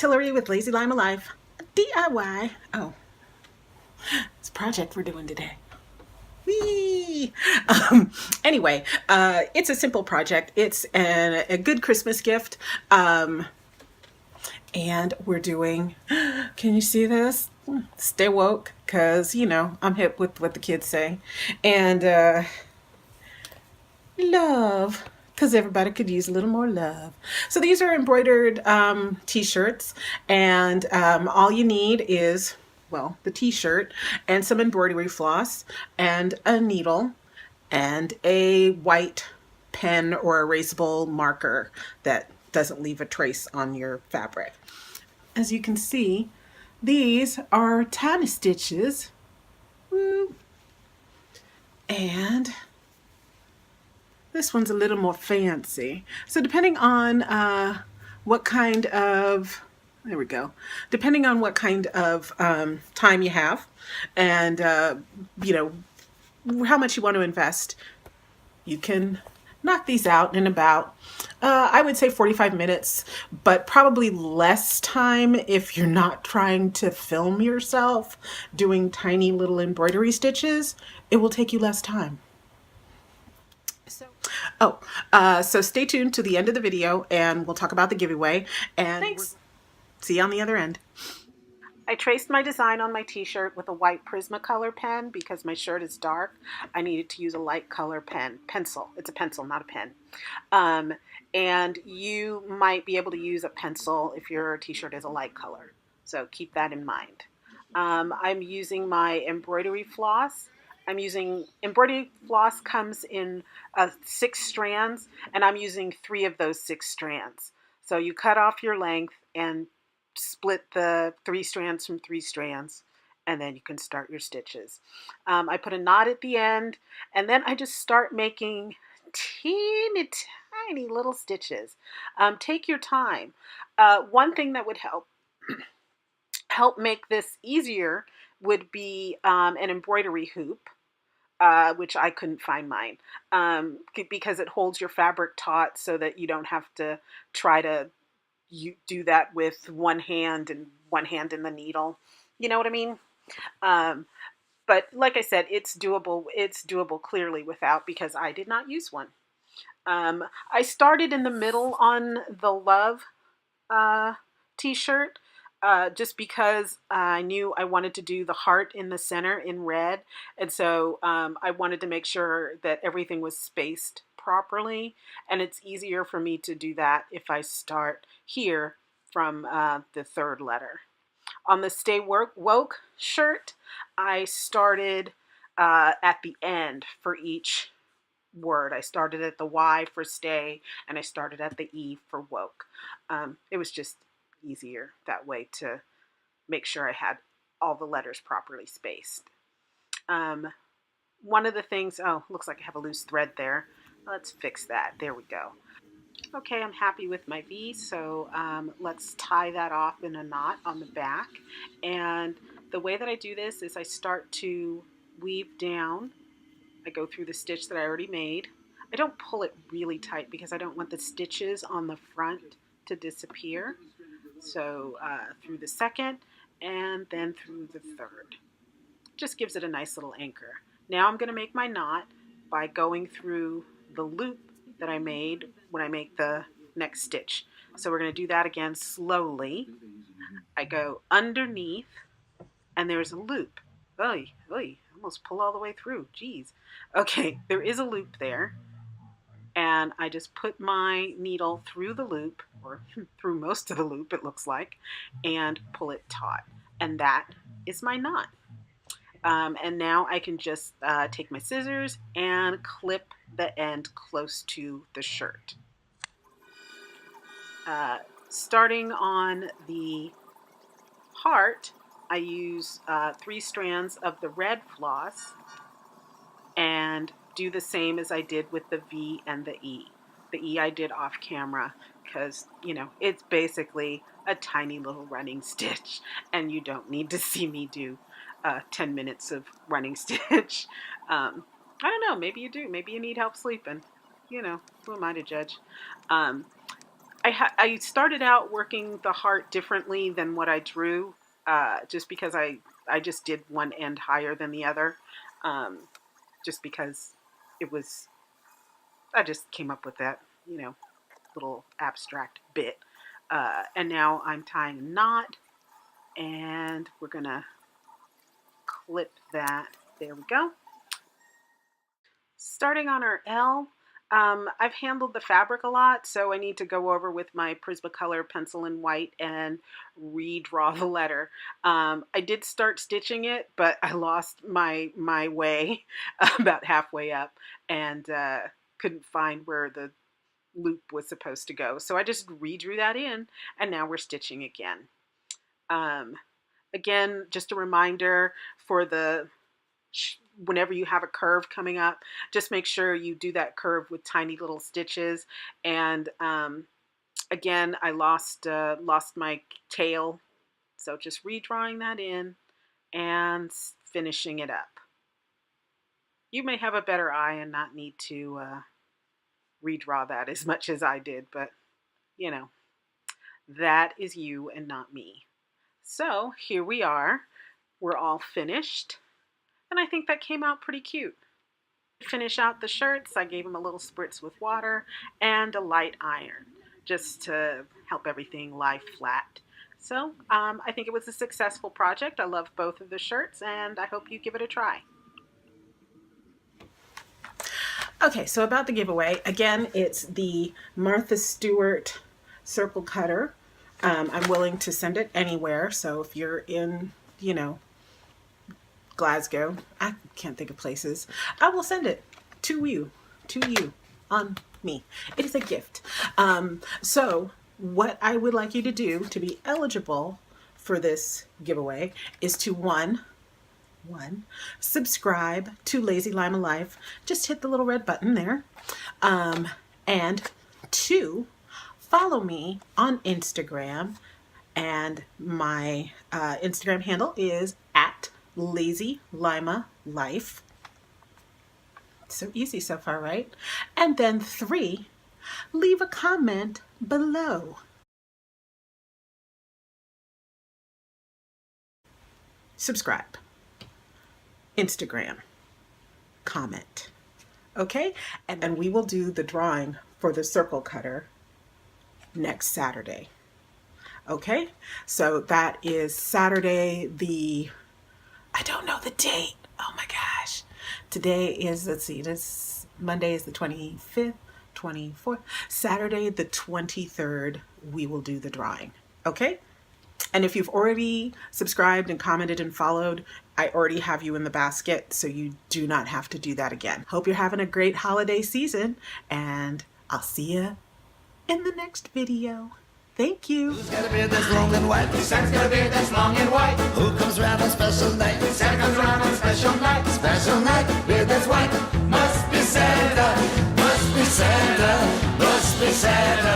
it's Hillary with Lazy Lime Alive, DIY. Oh, it's a project we're doing today. Whee! Anyway, it's a simple project. It's a good Christmas gift. And we're doing, can you see this? Stay woke, because, I'm hip with what the kids say. And love, because everybody could use a little more love. So these are embroidered t-shirts, and all you need is, well, the t-shirt and some embroidery floss and a needle and a white pen or erasable marker that doesn't leave a trace on your fabric. As you can see, these are tiny stitches. Woo. And this one's a little more fancy. So depending on what kind of, there we go, depending on what kind of time you have and, how much you want to invest, you can knock these out in about, I would say 45 minutes, but probably less time if you're not trying to film yourself doing tiny little embroidery stitches. It will take you less time. So stay tuned to the end of the video and we'll talk about the giveaway. And thanks. See you on the other end. I traced my design on my t-shirt with a white Prismacolor pen because my shirt is dark. I needed to use a light color pencil. It's a pencil, not a pen. And you might be able to use a pencil if your t-shirt is a light color. So keep that in mind. I'm using my embroidery floss. Embroidery floss comes in 6 strands, and I'm using 3 of those 6 strands. So you cut off your length and split the 3 strands from 3 strands, and then you can start your stitches. I put a knot at the end, and then I just start making teeny tiny little stitches. Take your time. One thing that would help make this easier would be an embroidery hoop, which I couldn't find mine, because it holds your fabric taut so that you don't have to try to do that with one hand and one hand in the needle. You know what I mean? But like I said, it's doable. It's doable clearly without, because I did not use one. I started in the middle on the love t-shirt, just because I knew I wanted to do the heart in the center in red. And so I wanted to make sure that everything was spaced properly. And it's easier for me to do that if I start here from the 3rd letter. On the Stay Woke shirt, I started at the end for each word. I started at the Y for stay, and I started at the E for woke. It was just easier that way to make sure I had all the letters properly spaced. One of the things, oh, looks like I have a loose thread there. Let's fix that. There we go. Okay, I'm happy with my V, so let's tie that off in a knot on the back. And the way that I do this is I start to weave down. I go through the stitch that I already made. I don't pull it really tight because I don't want the stitches on the front to disappear. So through the 2nd and then through the 3rd. Just gives it a nice little anchor. Now I'm going to make my knot by going through the loop that I made when I make the next stitch. So we're going to do that again slowly. I go underneath and there's a loop. Oy, oy, almost pull all the way through. Geez. Okay, there is a loop there. And I just put my needle through the loop, or through most of the loop it looks like, and pull it taut. And that is my knot. And now I can just take my scissors and clip the end close to the shirt. Starting on the heart, I use 3 strands of the red floss and do the same as I did with the V and the E. The E I did off camera because, it's basically a tiny little running stitch and you don't need to see me do 10 minutes of running stitch. I don't know, maybe you do. Maybe you need help sleeping. Who am I to judge? I started out working the heart differently than what I drew, just because I just did one end higher than the other, just because it was, I just came up with that, you know, little abstract bit. And now I'm tying a knot, and we're gonna clip that. There we go. Starting on our L, I've handled the fabric a lot, so I need to go over with my Prismacolor pencil in white and redraw the letter. I did start stitching it, but I lost my way about halfway up, and couldn't find where the loop was supposed to go. So I just redrew that in, and now we're stitching again. Again, just a reminder for the whenever you have a curve coming up, just make sure you do that curve with tiny little stitches. And again, I lost my tail, so just redrawing that in and finishing it up. You may have a better eye and not need to redraw that as much as I did, but you know, that is you and not me. So here we are. We're all finished. And I think that came out pretty cute. To finish out the shirts, I gave them a little spritz with water and a light iron, just to help everything lie flat. So I think it was a successful project. I love both of the shirts, and I hope you give it a try. Okay, so about the giveaway, again, it's the Martha Stewart circle cutter. I'm willing to send it anywhere, so if you're in, you know, Glasgow, I can't think of places, I will send it to you on me. It is a gift. So what I would like you to do to be eligible for this giveaway is to one, subscribe to Lazy Lima Life. Just hit the little red button there. And two, follow me on Instagram. And my Instagram handle is @Lazy Lima Life. So easy so far, right? And then three, leave a comment below. Subscribe. Instagram. Comment. Okay? And then we will do the drawing for the circle cutter next Saturday. Okay? So that is Saturday I don't know the date. Oh my gosh. Today is, let's see, this Monday is the 25th, 24th. Saturday the 23rd, we will do the drawing. Okay? And if you've already subscribed and commented and followed, I already have you in the basket, so you do not have to do that again. Hope you're having a great holiday season, and I'll see you in the next video. Thank you. Who's got a beard that's long and white? Santa's got a beard that's long and white. Who comes round on special night? Santa comes round on special night. Special night, beard that's white. Must be Santa, must be Santa, must be Santa.